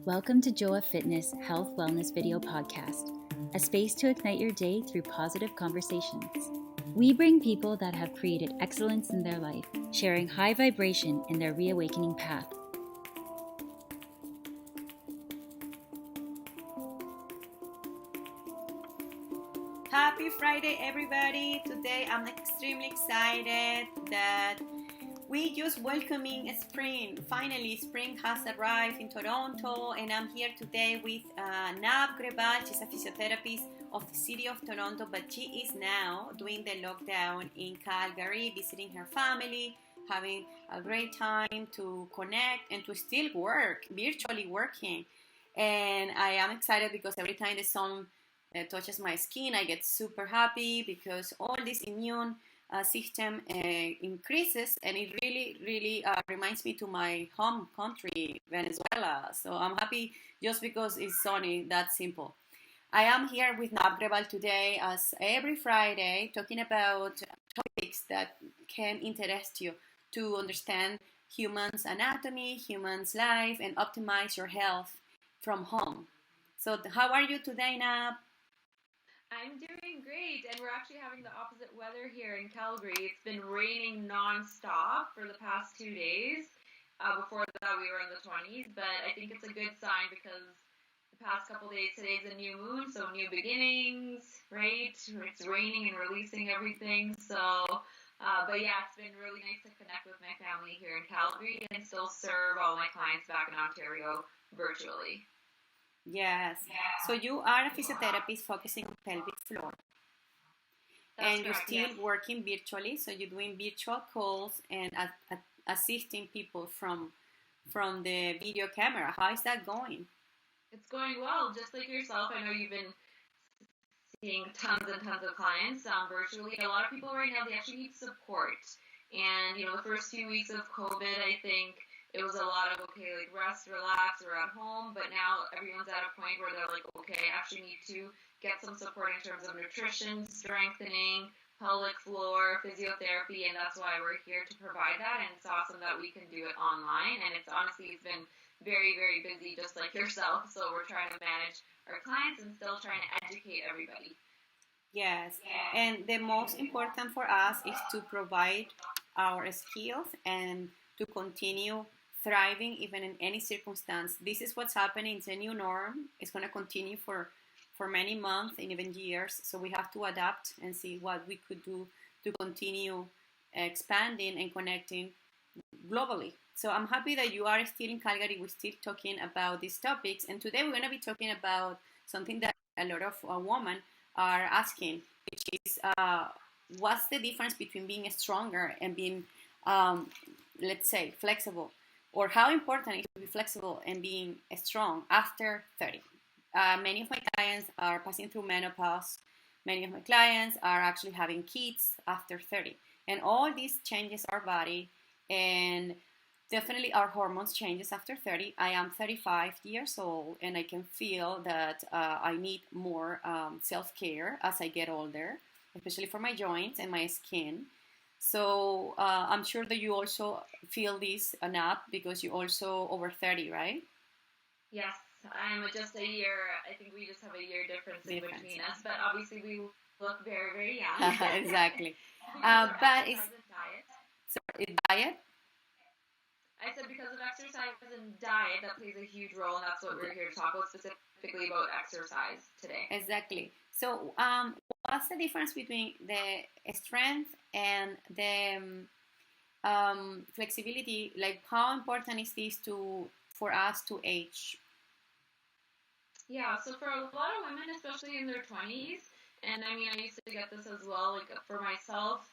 Welcome to Joa Fitness Health Wellness Video Podcast, a space to ignite your day through positive conversations. We bring people that have created excellence in their life, sharing high vibration in their reawakening path. Happy Friday, everybody! Today I'm extremely excited that we just welcoming spring. Finally, spring has arrived in Toronto, and I'm here today with Nav Grewal. She's a physiotherapist of the city of Toronto, but she is now doing the lockdown in Calgary, visiting her family, having a great time to connect and to still work, virtually working. And I am excited because every time the sun touches my skin, I get super happy because all this immune system increases, and it really reminds me to my home country, Venezuela. So I'm happy just because it's sunny, that simple. I am here with Nav Grewal today, as every Friday, talking about topics that can interest you to understand humans' anatomy, humans' life, and optimize your health from home. So how are you today, Nav? I'm doing great, and we're actually having the opposite weather here in Calgary. It's been raining non-stop for the past 2 days. Before that, we were in the 20s, but I think it's a good sign because the past couple days, today's a new moon, so new beginnings, right? It's raining and releasing everything, but yeah, it's been really nice to connect with my family here in Calgary and still serve all my clients back in Ontario virtually. Yes. So you are a physiotherapist focusing on pelvic floor. That's and you're correct, still yes. working virtually. So you're doing virtual calls and assisting people from the video camera. How is that going? It's going well, just like yourself. I know you've been seeing tons and tons of clients virtually. A lot of people right now, they actually need support. And, the first few weeks of COVID, I think it was a lot of, okay, like rest, relax, or at home. But now everyone's at a point where they're like, okay, I actually need to get some support in terms of nutrition, strengthening, pelvic floor, physiotherapy. And that's why we're here to provide that. And it's awesome that we can do it online. And it's been very, very busy, just like yourself. So we're trying to manage our clients and still trying to educate everybody. Yes. And the most important for us is to provide our skills and to continue thriving even in any circumstance. This is what's happening. It's a new norm. It's going to continue for many months and even years. So we have to adapt and see what we could do to continue expanding and connecting globally. So I'm happy that you are still in Calgary. We're still talking about these topics. And today we're going to be talking about something that a lot of women are asking, which is what's the difference between being stronger and being, let's say, flexible? Or how important it is to be flexible and being strong after 30. Many of my clients are passing through menopause. Many of my clients are actually having kids after 30. And all this changes our body, and definitely our hormones changes after 30. I am 35 years old, and I can feel that I need more self-care as I get older, especially for my joints and my skin. So I'm sure that you also feel this, Nav, because you're also over 30, right? Yes, I'm just a year. I think we just have a year difference in between us, but obviously we look very, very young. Exactly. But it's diet. So diet? I said because of exercise and diet, that plays a huge role, and that's what we're here to talk about, specifically about exercise today. Exactly. So what's the difference between the strength and the flexibility? Like, how important is this for us to age? Yeah, so for a lot of women, especially in their 20s, and I mean, I used to get this as well, like for myself,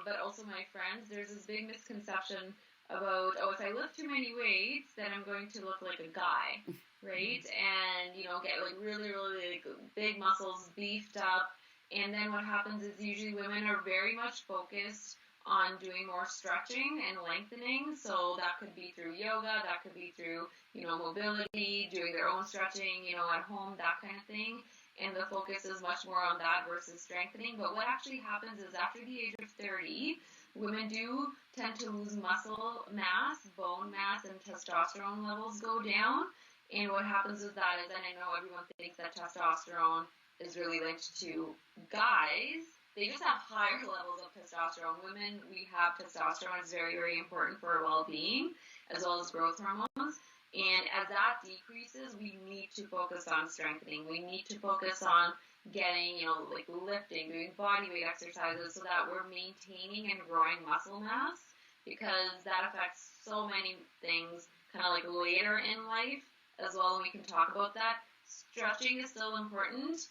but also my friends, there's this big misconception about, if I lift too many weights, then I'm going to look like a guy, right? And, get like really, really like big muscles beefed up. And then what happens is usually women are very much focused on doing more stretching and lengthening. So that could be through yoga, that could be through, mobility, doing their own stretching, at home, that kind of thing. And the focus is much more on that versus strengthening. But what actually happens is after the age of 30, women do tend to lose muscle mass, bone mass, and testosterone levels go down. And what happens with that is, and I know everyone thinks that testosterone is really linked to guys. They just have higher levels of testosterone. Women, we have testosterone. It's very, very important for our well-being, as well as growth hormones. And as that decreases, we need to focus on strengthening. We need to focus on getting, like lifting, doing body weight exercises so that we're maintaining and growing muscle mass, because that affects so many things kind of like later in life as well, and we can talk about that. Stretching is still important,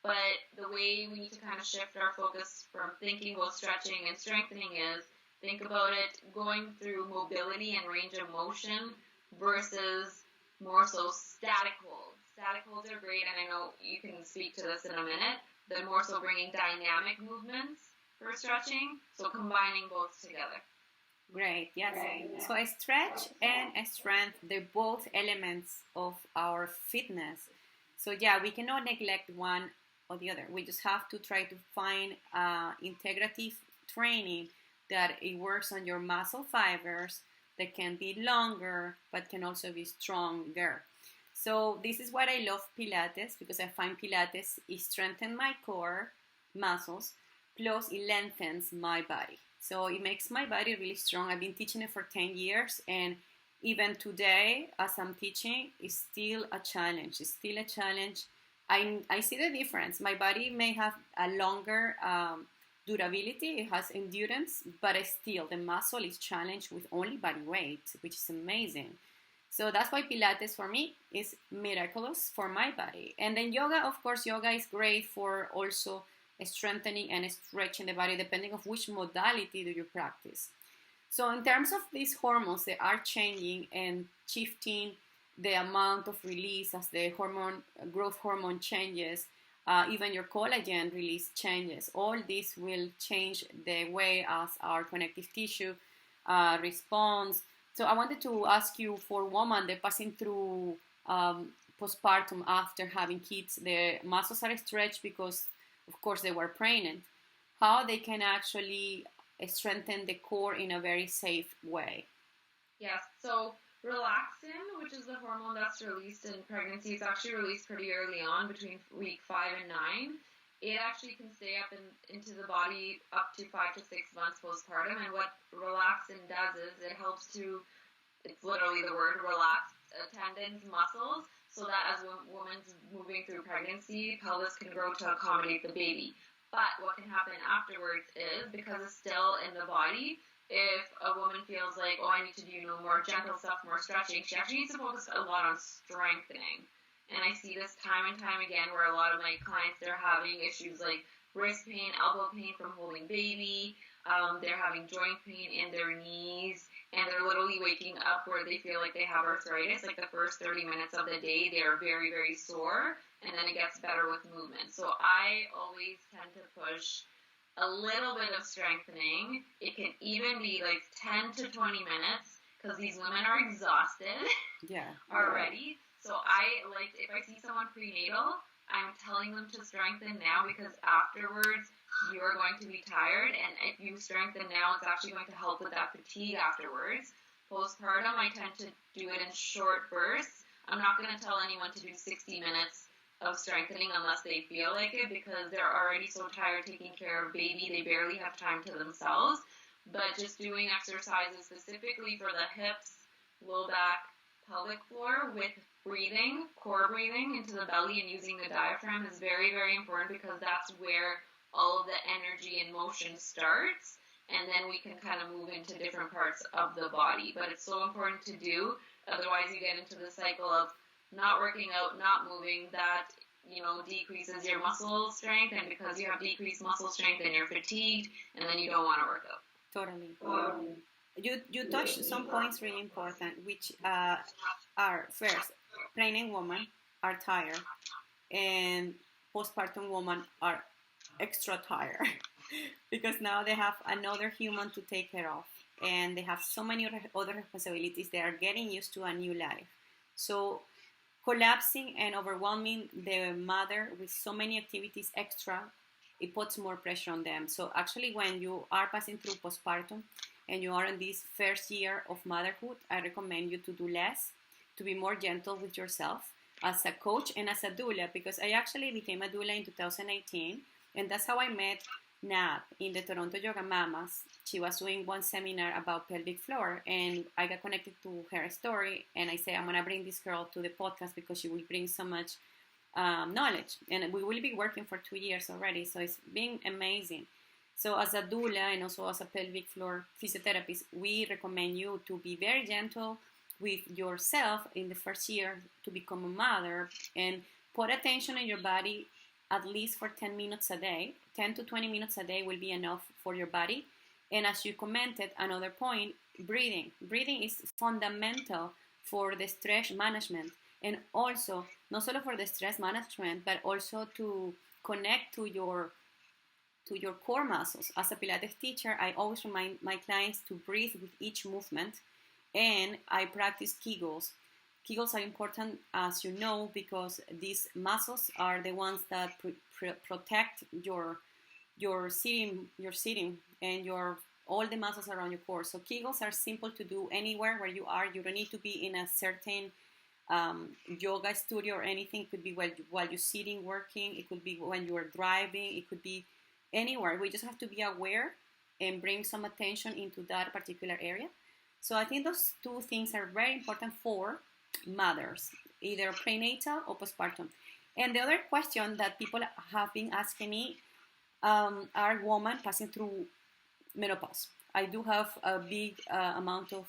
but the way we need to kind of shift our focus from thinking about stretching and strengthening is think about it going through mobility and range of motion versus more so static holds. Static holds are great, and I know you can speak to this in a minute, but more so bringing dynamic movements for stretching, so combining both together. Great, yes. So a stretch and a strength, they're both elements of our fitness. So yeah, we cannot neglect one or the other. We just have to try to find integrative training that it works on your muscle fibers, that can be longer but can also be stronger. So this is what I love Pilates, because I find Pilates, it strengthens my core muscles, plus it lengthens my body. So it makes my body really strong. I've been teaching it for 10 years, and even today, as I'm teaching, it's still a challenge. It's still a challenge. I see the difference. My body may have a longer durability, it has endurance, but still the muscle is challenged with only body weight, which is amazing. So that's why Pilates for me is miraculous for my body. And then yoga, of course, yoga is great for also strengthening and stretching the body, depending on which modality do you practice. So in terms of these hormones, they are changing and shifting the amount of release as the growth hormone changes. Even your collagen release changes. All this will change the way as our connective tissue responds. So I wanted to ask you, for women that passing through postpartum after having kids, their muscles are stretched because, of course, they were pregnant, how they can actually strengthen the core in a very safe way. Yes, so relaxin, which is the hormone that's released in pregnancy, it's actually released pretty early on, between week 5 and 9. It actually can stay up into the body up to 5 to 6 months postpartum, and what relaxin does is it helps to, it's literally the word, relax tendons, muscles, so that as a woman's moving through pregnancy, pelvis can grow to accommodate the baby. But what can happen afterwards is, because it's still in the body, if a woman feels like, oh, I need to do more gentle stuff, more stretching, she actually needs to focus a lot on strengthening. And I see this time and time again where a lot of my clients, they're having issues like wrist pain, elbow pain from holding baby, they're having joint pain in their knees, and they're literally waking up where they feel like they have arthritis. Like the first 30 minutes of the day, they're very, very sore, and then it gets better with movement. So I always tend to push a little bit of strengthening. It can even be like 10 to 20 minutes, because these women are exhausted already. So I like, if I see someone prenatal, I'm telling them to strengthen now, because afterwards you are going to be tired, and if you strengthen now, it's actually going to help with that fatigue afterwards. Postpartum, I tend to do it in short bursts. I'm not going to tell anyone to do 60 minutes of strengthening unless they feel like it, because they're already so tired taking care of baby, they barely have time to themselves. But just doing exercises specifically for the hips, low back, pelvic floor with breathing, core breathing into the belly and using the diaphragm is very, very important, because that's where all of the energy and motion starts, and then we can kind of move into different parts of the body. But it's so important to do, otherwise you get into the cycle of not working out, not moving, that decreases your muscle strength, and because you have decreased muscle strength, then you're fatigued, and then you don't want to work out. Totally. You touched some points really important, which are, first, pregnant women are tired, and postpartum women are extra tired because now they have another human to take care of, and they have so many other responsibilities. They are getting used to a new life. So collapsing and overwhelming the mother with so many activities extra, it puts more pressure on them. So actually, when you are passing through postpartum and you are in this first year of motherhood, I recommend you to do less, to be more gentle with yourself as a coach and as a doula, because I actually became a doula in 2018, and that's how I met Nav in the Toronto Yoga Mamas. She was doing one seminar about pelvic floor, and I got connected to her story, and I said, I'm gonna bring this girl to the podcast because she will bring so much knowledge, and we will be working for 2 years already, so it's been amazing. So as a doula and also as a pelvic floor physiotherapist, we recommend you to be very gentle with yourself in the first year to become a mother, and put attention on your body at least for 10 minutes a day. 10 to 20 minutes a day will be enough for your body. And as you commented, another point, breathing. Breathing is fundamental for the stress management, and also not solo for the stress management, but also to connect to your core muscles. As a Pilates teacher, I always remind my clients to breathe with each movement, and I practice Kegels. Kegels are important, as you know, because these muscles are the ones that protect your sitting and all the muscles around your core. So Kegels are simple to do anywhere where you are. You don't need to be in a certain yoga studio or anything. It could be while you're sitting working. It could be when you are driving. It could be anywhere. We just have to be aware and bring some attention into that particular area. So I think those two things are very important for mothers, either prenatal or postpartum. And the other question that people have been asking me are women passing through menopause. I do have a big amount of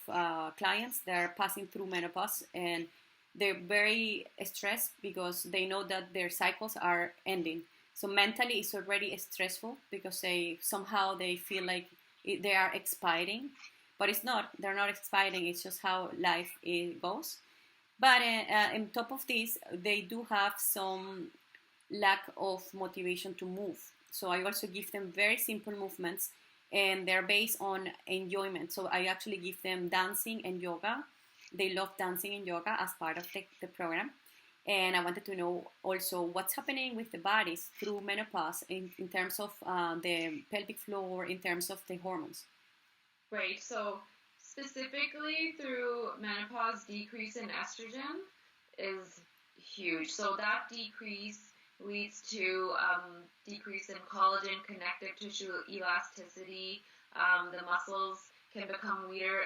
clients that are passing through menopause, and they're very stressed because they know that their cycles are ending. So mentally it's already stressful because they feel like they are expiring, but it's not. They're not expiring. It's just how life goes. But on top of this, they do have some lack of motivation to move. So I also give them very simple movements, and they're based on enjoyment. So I actually give them dancing and yoga. They love dancing and yoga as part of the program. And I wanted to know also what's happening with the bodies through menopause in terms of the pelvic floor, in terms of the hormones. Right, so specifically through menopause, decrease in estrogen is huge. So that decrease leads to decrease in collagen, connective tissue elasticity. The muscles can become weaker,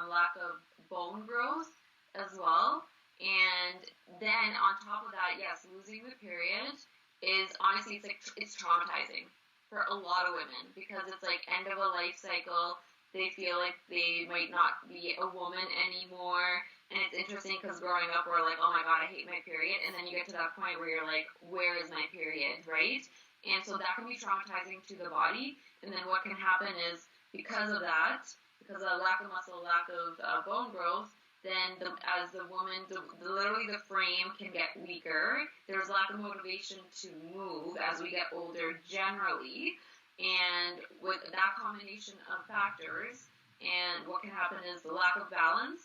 lack of bone growth as well. And then on top of that, yes, losing the period is honestly, it's traumatizing for a lot of women because it's like end of a life cycle. They feel like they might not be a woman anymore. And it's interesting because growing up, we're like, oh my God, I hate my period. And then you get to that point where you're like, where is my period, right? And so that can be traumatizing to the body. And then what can happen is because of that, because of lack of muscle, lack of bone growth, then as the woman, literally the frame can get weaker. There's lack of motivation to move as we get older generally. And with that combination of factors, and what can happen is the lack of balance,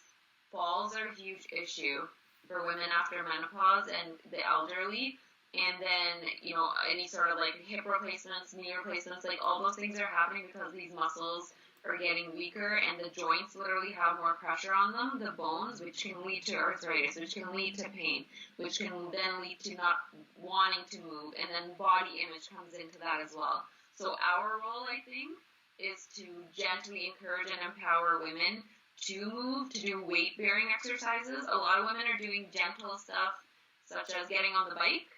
falls are a huge issue for women after menopause and the elderly. And then, any sort of like hip replacements, knee replacements, like all those things are happening because these muscles are getting weaker and the joints literally have more pressure on them, the bones, which can lead to arthritis, which can lead to pain, which can then lead to not wanting to move, and then body image comes into that as well. So our role, I think, is to gently encourage and empower women to move, to do weight-bearing exercises. A lot of women are doing gentle stuff, such as getting on the bike.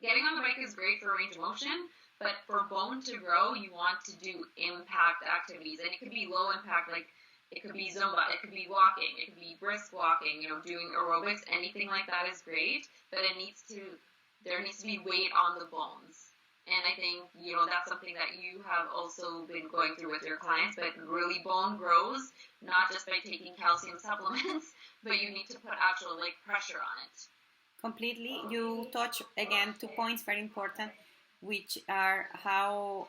Getting on the bike is great for range of motion, but for bone to grow, you want to do impact activities. And it could be low impact, like it could be Zumba, it could be walking, it could be brisk walking, doing aerobics, anything like that is great, but there needs to be weight on the bones. And I think, that's something that you have also been going through with your clients, but really bone grows, not just by taking calcium supplements, but you need to put actual, pressure on it. Completely. You touch, again, 2 points very important, which are how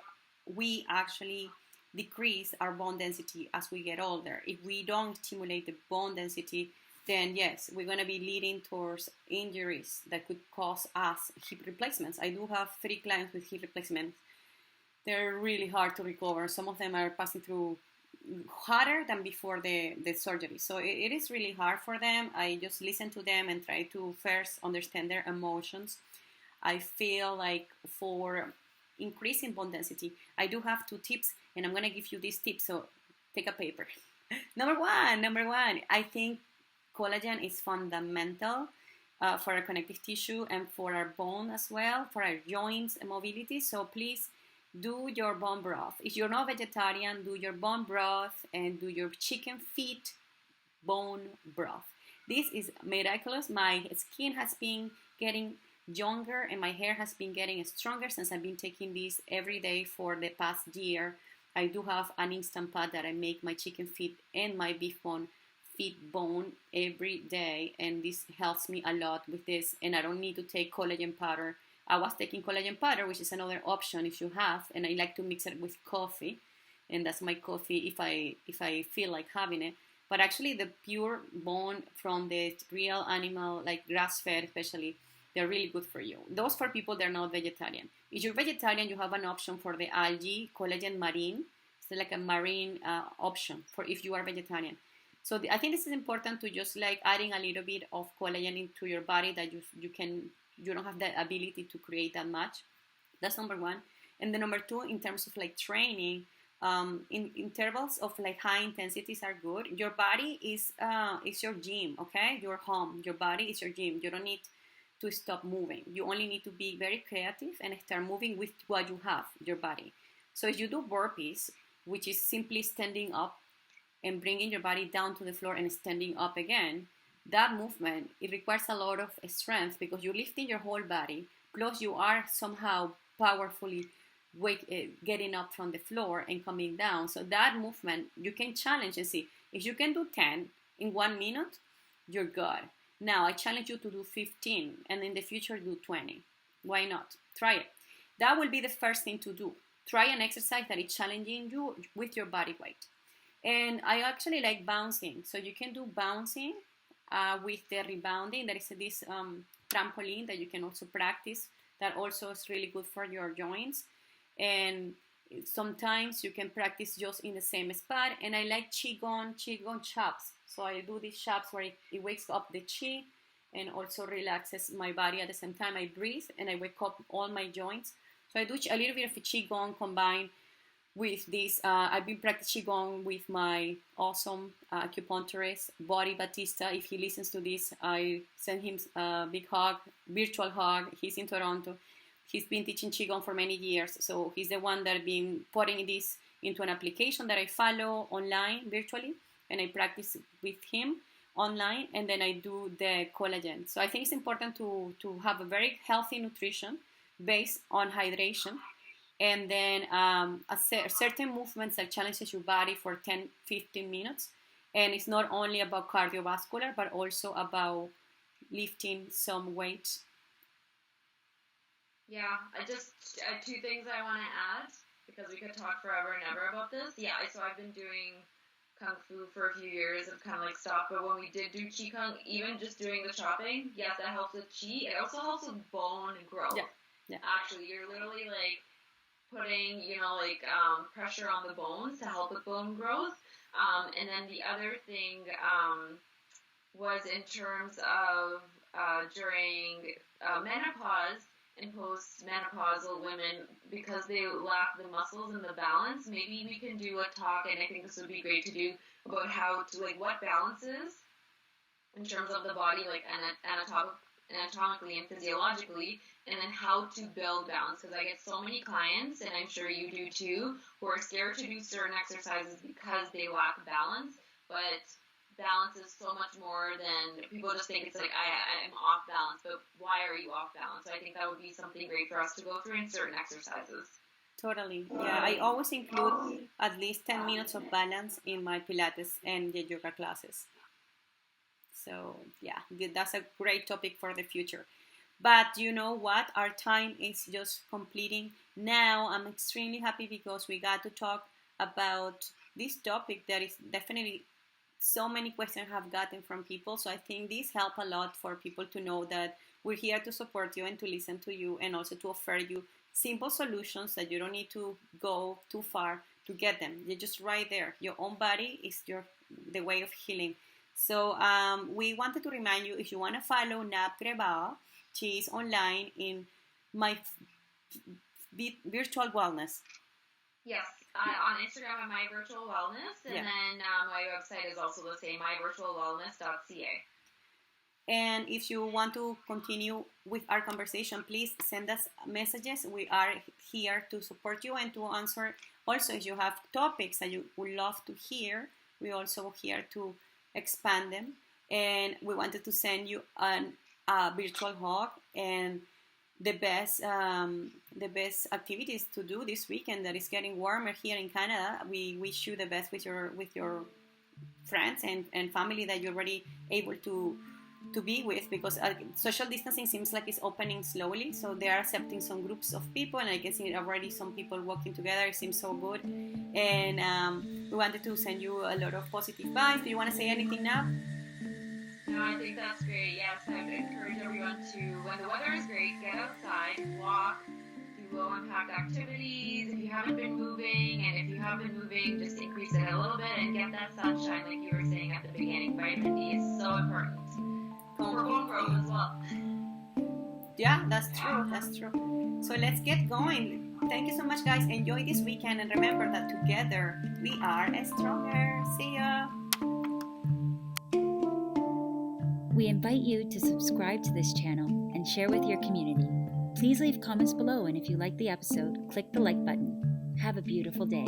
we actually decrease our bone density as we get older. If we don't stimulate the bone density, then yes, we're going to be leading towards injuries that could cause us hip replacements. I do have 3 clients with hip replacements. They're really hard to recover. Some of them are passing through harder than before the surgery. So it is really hard for them. I just listen to them and try to first understand their emotions. I feel like for increasing bone density, I do have 2 tips, and I'm going to give you these tips, so take a paper. Number one, I think collagen is fundamental for our connective tissue and for our bone as well, for our joints and mobility. So please do your bone broth. If you're not vegetarian, do your bone broth and do your chicken feet bone broth. This is miraculous. My skin has been getting younger and my hair has been getting stronger since I've been taking this every day for the past year. I do have an instant pot that I make my chicken feet and my beef bone feet bone every day, and this helps me a lot with this, and I don't need to take collagen powder. I was taking collagen powder, which is another option if you have, and I like to mix it with coffee, and that's my coffee if I feel like having it. But actually the pure bone from the real animal, like grass-fed especially, they're really good for you. Those for people that are not vegetarian. If you're vegetarian, you have an option for the algae, collagen marine. It's like a marine option for if you are vegetarian. So I think this is important to just like adding a little bit of collagen into your body that you don't have the ability to create that much. That's number one. And then number two, in terms of like training, in intervals of like high intensities are good. Your body is your gym, okay? Your home. Your body is your gym. You don't need to stop moving. You only need to be very creative and start moving with what you have, your body. So if you do burpees, which is simply standing up and bringing your body down to the floor and standing up again, that movement, it requires a lot of strength because you're lifting your whole body, plus you are somehow powerfully getting up from the floor and coming down. So that movement, you can challenge and see. If you can do 10 in 1 minute, you're good. Now, I challenge you to do 15 and in the future do 20. Why not? Try it. That will be the first thing to do. Try an exercise that is challenging you with your body weight. And I actually like bouncing. So you can do bouncing with the rebounding. There is this trampoline that you can also practice that also is really good for your joints. And sometimes you can practice just in the same spot. And I like qigong chops. So I do these chops where it wakes up the chi and also relaxes my body at the same time. I breathe and I wake up all my joints. So I do a little bit of a qigong combined with this. I've been practicing qigong with my awesome acupuncturist, Body Batista. If he listens to this, I send him a big hug, virtual hug. He's in Toronto. He's been teaching qigong for many years. So he's the one that been putting this into an application that I follow online virtually. And I practice with him online, and then I do the collagen. So I think it's important to have a very healthy nutrition based on hydration, and then certain movements that challenges your body for 10-15 minutes. And it's not only about cardiovascular, but also about lifting some weights. Yeah, I just 2 things I want to add because we could talk forever and ever about this. Yeah, so I've been doing Kung Fu for a few years. I've kind of like stopped, but when we did do Qigong, even just doing the chopping, yes, that helps with Qi. It also helps with bone growth. Yeah. Actually, you're literally like putting, pressure on the bones to help with bone growth. And then the other thing was in terms of during menopause and post-menopausal women, because they lack the muscles and the balance, maybe we can do a talk, and I think this would be great to do, about how to, like, what balance is in terms of the body, like, anatomically and physiologically, and then how to build balance, because I get so many clients, and I'm sure you do too, who are scared to do certain exercises because they lack balance, but balance is so much more than people just think it's like I'm off balance, but why are you off balance? So I think that would be something great for us to go through in certain exercises. Totally. Yeah, I always include at least 10 minutes of balance in my Pilates and the yoga classes. So yeah, that's a great topic for the future. But you know what? Our time is just completing. Now I'm extremely happy because we got to talk about this topic that is definitely so many questions have gotten from people. So I think this helped a lot for people to know that we're here to support you and to listen to you, and also to offer you simple solutions that you don't need to go too far, get them. You're just right there. Your own body is the way of healing. So we wanted to remind you, if you want to follow Nav Grewal, she is online in my virtual wellness. Yes, on Instagram at myvirtualwellness, and then my website is also the same, myvirtualwellness.ca. And if you want to continue with our conversation, please send us messages. We are here to support you and to answer. Also, if you have topics that you would love to hear, we're also here to expand them. And we wanted to send you a virtual hug and the best activities to do this weekend that is getting warmer here in Canada. We wish you the best with your friends and family that you're already able to be with, because social distancing seems like it's opening slowly, so they are accepting some groups of people, and I can see already some people working together. It seems so good, and we wanted to send you a lot of positive vibes. Do you want to say anything now? No, I think that's great. Yes, I would encourage everyone to, when the weather is great, get outside, walk, do low impact activities. If you haven't been moving, and if you have been moving, just increase it a little bit and get that sunshine, like you were saying at the beginning. Vitamin D is so important. For bone growth as well. Yeah, that's true. So let's get going. Thank you so much, guys. Enjoy this weekend, and remember that together we are stronger. See ya. We invite you to subscribe to this channel and share with your community. Please leave comments below, and if you like the episode, click the like button. Have a beautiful day.